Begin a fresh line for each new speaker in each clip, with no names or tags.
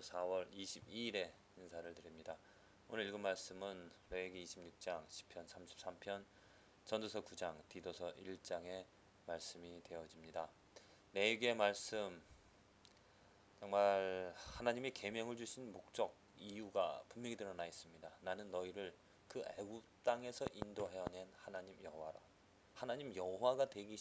4월 22일에 인사를 드립니다. 오늘 읽은 말씀은 레위기 26장, 시편 33편, 전도서 9장, 디도서 1장의 말씀이 되어집니다. 레위기의 말씀, 정말 하나님이 계명을 주신 목적, 이유가 분명히 드러나 있습니다. 나는 너희를 그 애굽 땅에서 인도하여 낸 하나님 여호와라. 하나님 여호와가 되기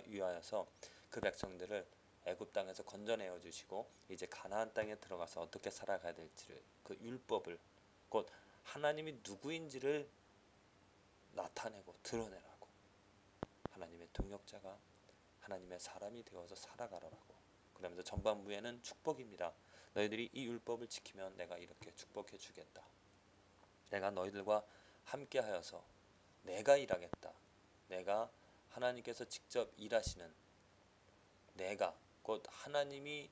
위하여서 그 백성들을 애굽 땅에서 건져내어 주시고 이제 가나안 땅에 들어가서 어떻게 살아가야 될지를, 그 율법을, 곧 하나님이 누구인지를 나타내고 드러내라고, 하나님의 동역자가 하나님의 사람이 되어서 살아가라고. 그러면서 전반부에는 축복입니다. 너희들이 이 율법을 지키면 내가 이렇게 축복해 주겠다. 내가 너희들과 함께 하여서 내가 일하겠다. 내가 하나님께서 직접 일하시는, 내가 곧 하나님이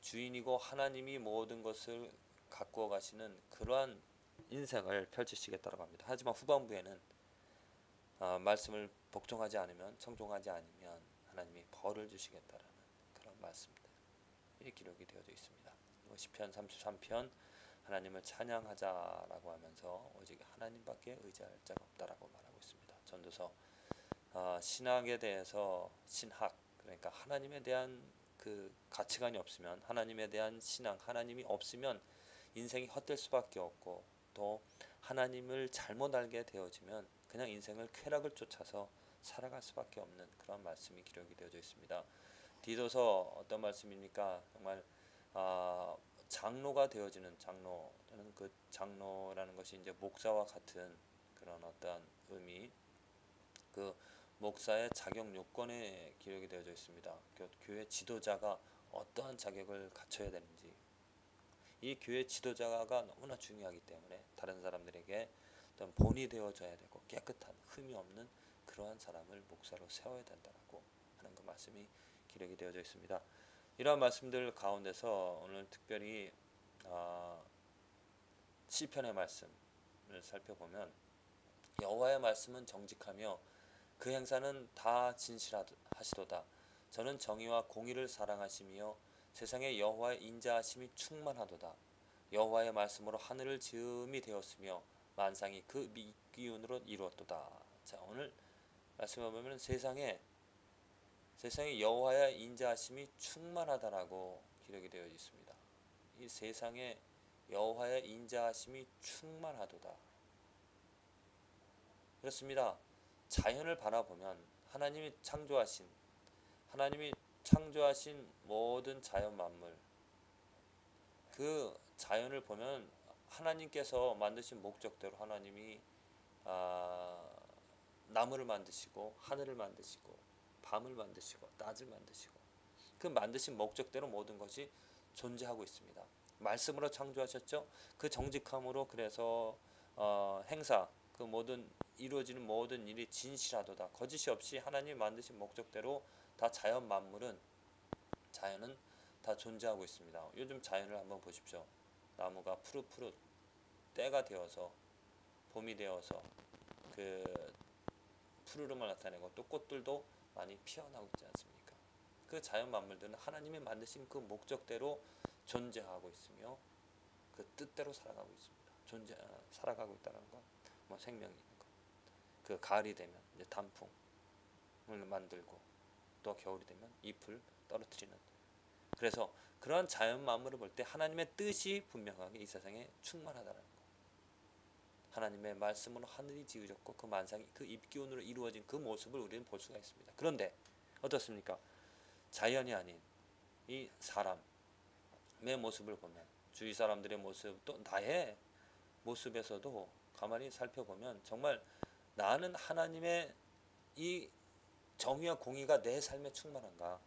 주인이고 하나님이 모든 것을 가꾸어 가시는 그러한 인생을 펼치시겠다고 합니다. 하지만 후반부에는 말씀을 복종하지 않으면, 청종하지 않으면 하나님이 벌을 주시겠다라는 그런 말씀들이 기록이 되어져 있습니다. 시편 33편, 하나님을 찬양하자라고 하면서 오직 하나님밖에 의지할 자가 없다라고 말하고 있습니다. 전도서 신학에 대해서, 신학, 그러니까 하나님에 대한 그 가치관이 없으면, 하나님에 대한 신앙, 하나님이 없으면 인생이 헛될 수밖에 없고, 또 하나님을 잘못 알게 되어지면 그냥 인생을 쾌락을 쫓아서 살아갈 수밖에 없는 그런 말씀이 기록이 되어져 있습니다. 디도서 어떤 말씀입니까? 정말 장로가 되어지는, 장로는 그 장로라는 것이 이제 목사와 같은 그런 어떤 의미, 그 목사의 자격 요건에 기록이 되어져 있습니다. 교회 지도자가 어떠한 자격을 갖춰야 되는지, 이 교회 지도자가 너무나 중요하기 때문에 다른 사람들에게 어떤 본이 되어줘야 되고 깨끗한, 흠이 없는 그러한 사람을 목사로 세워야 된다라고 하는 그 말씀이 기록이 되어져 있습니다. 이러한 말씀들 가운데서 오늘 특별히 시편의 말씀을 살펴보면, 여호와의 말씀은 정직하며 그 행사는 다 진실하시도다. 저는 정의와 공의를 사랑하시며 세상에 여호와의 인자하심이 충만하도다. 여호와의 말씀으로 하늘을 지음이 되었으며 만상이 그 기운으로 이루었도다. 자, 오늘 말씀을 보면 세상에 여호와의 인자하심이 충만하다라고 기록이 되어 있습니다. 이 세상에 여호와의 인자하심이 충만하도다. 그렇습니다. 자연을 바라보면 하나님이 창조하신 모든 자연 만물, 그 자연을 보면 하나님께서 만드신 목적대로 하나님이 나무를 만드시고 하늘을 만드시고 밤을 만드시고 낮을 만드시고, 그 만드신 목적대로 모든 것이 존재하고 있습니다. 말씀으로 창조하셨죠. 그 정직함으로, 그래서 행사, 그 모든 이루어지는 모든 일이 진실하도다. 거짓이 없이 하나님이 만드신 목적대로 다 자연 자연은 다 존재하고 있습니다. 요즘 자연을 한번 보십시오. 나무가 푸릇푸릇 때가 되어서, 봄이 되어서 그 푸르름을 나타내고, 또 꽃들도 많이 피어나고 있지 않습니까? 그 자연 만물들은 하나님이 만드신 그 목적대로 존재하고 있으며 그 뜻대로 살아가고 있습니다. 살아가고 있다는 것, 생명이 있는 것. 그 가을이 되면 이제 단풍을 만들고, 또 겨울이 되면 잎을 떨어뜨리는. 그래서 그러한 자연 만물을 볼 때 하나님의 뜻이 분명하게 이 세상에 충만하다는 것. 하나님의 말씀으로 하늘이 지으셨고 그 만상이 그 잎기운으로 이루어진 그 모습을 우리는 볼 수가 있습니다. 그런데 어떻습니까? 자연이 아닌 이 사람의 모습을 보면, 주위 사람들의 모습, 또 나의 모습에서도 가만히 살펴보면 정말 나는 하나님의 이 정의와 공의가 내 삶에 충만한가,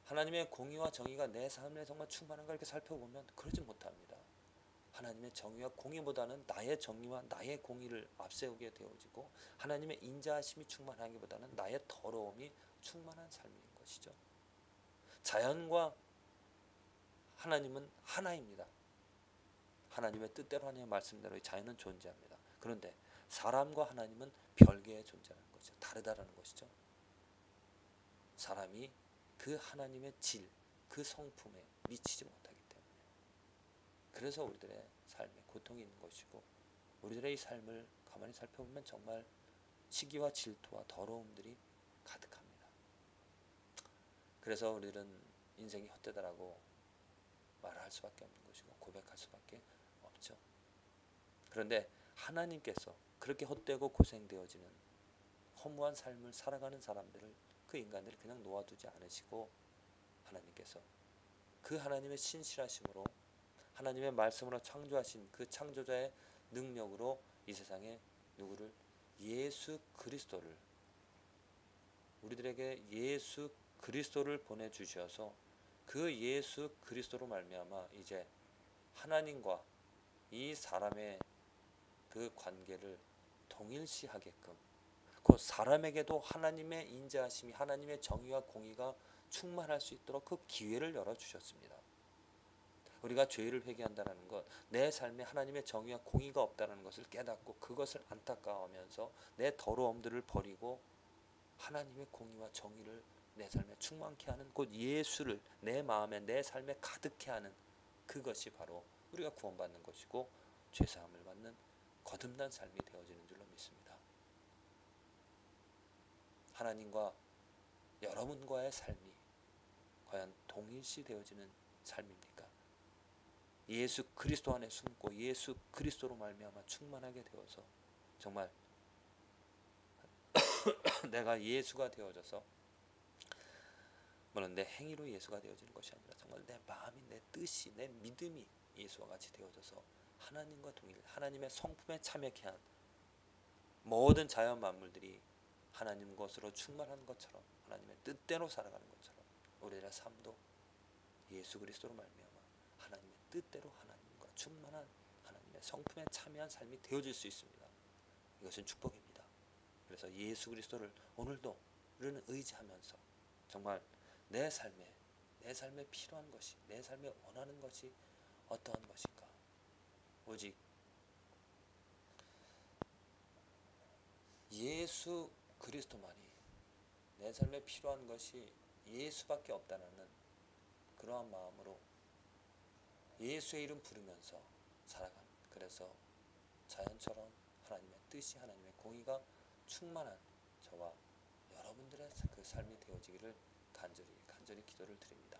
하나님의 공의와 정의가 내 삶에 정말 충만한가, 이렇게 살펴보면 그러지 못합니다. 하나님의 정의와 공의보다는 나의 정의와 나의 공의를 앞세우게 되어지고, 하나님의 인자하심이 충만하기보다는 나의 더러움이 충만한 삶인 것이죠. 자연과 하나님은 하나입니다. 하나님의 뜻대로, 하나님의 말씀대로 자연은 존재합니다. 그런데 사람과 하나님은 별개의 존재라는 것이죠. 다르다라는 것이죠. 사람이 그 하나님의 질, 그 성품에 미치지 못하기 때문에, 그래서 우리들의 삶에 고통이 있는 것이고, 우리들의 이 삶을 가만히 살펴보면 정말 시기와 질투와 더러움들이 가득합니다. 그래서 우리들은 인생이 헛되다라고 말할 수밖에 없는 것이고 고백할 수밖에 없죠. 그런데 하나님께서 그렇게 헛되고 고생되어지는 허무한 삶을 살아가는 사람들을, 그 인간들을 그냥 놓아두지 않으시고, 하나님께서 그 하나님의 신실하심으로, 하나님의 말씀으로 창조하신 그 창조자의 능력으로 이 세상에 누구를, 예수 그리스도를, 우리들에게 예수 그리스도를 보내주셔서 그 예수 그리스도로 말미암아 이제 하나님과 이 사람의 그 관계를 동일시하게끔, 그 사람에게도 하나님의 인자하심이, 하나님의 정의와 공의가 충만할 수 있도록 그 기회를 열어주셨습니다. 우리가 죄를 회개한다는 것, 내 삶에 하나님의 정의와 공의가 없다는 것을 깨닫고 그것을 안타까워하면서 내 더러움들을 버리고 하나님의 공의와 정의를 내 삶에 충만케 하는, 곧 예수를 내 마음에 내 삶에 가득케 하는, 그것이 바로 우리가 구원받는 것이고 죄사함을 받는 거듭난 삶이 되어지는 줄로 믿습니다. 하나님과 여러분과의 삶이 과연 동일시 되어지는 삶입니까? 예수 그리스도 안에 숨고 예수 그리스도로 말미암아 충만하게 되어서 정말 내가 예수가 되어져서, 물론 내 행위로 예수가 되어지는 것이 아니라 정말 내 마음이, 내 뜻이, 내 믿음이 예수와 같이 되어져서 하나님과 동일, 하나님의 성품에 참여케 한 모든 자연 만물들이 하나님 것으로 충만한 것처럼, 하나님의 뜻대로 살아가는 것처럼 우리들의 삶도 예수 그리스도로 말미암아 하나님의 뜻대로 하나님과 충만한 하나님의 성품에 참여한 삶이 되어질 수 있습니다. 이것은 축복입니다. 그래서 예수 그리스도를 오늘도 우리는 의지하면서 정말 내 삶에 필요한 것이, 내 삶에 원하는 것이 어떠한 것인가, 오직 예수 그리스도만이, 내 삶에 필요한 것이 예수밖에 없다는 그러한 마음으로 예수의 이름 부르면서 살아가는, 그래서 자연처럼 하나님의 뜻이, 하나님의 공의가 충만한 저와 여러분들의 그 삶이 되어지기를 간절히 기도를 드립니다.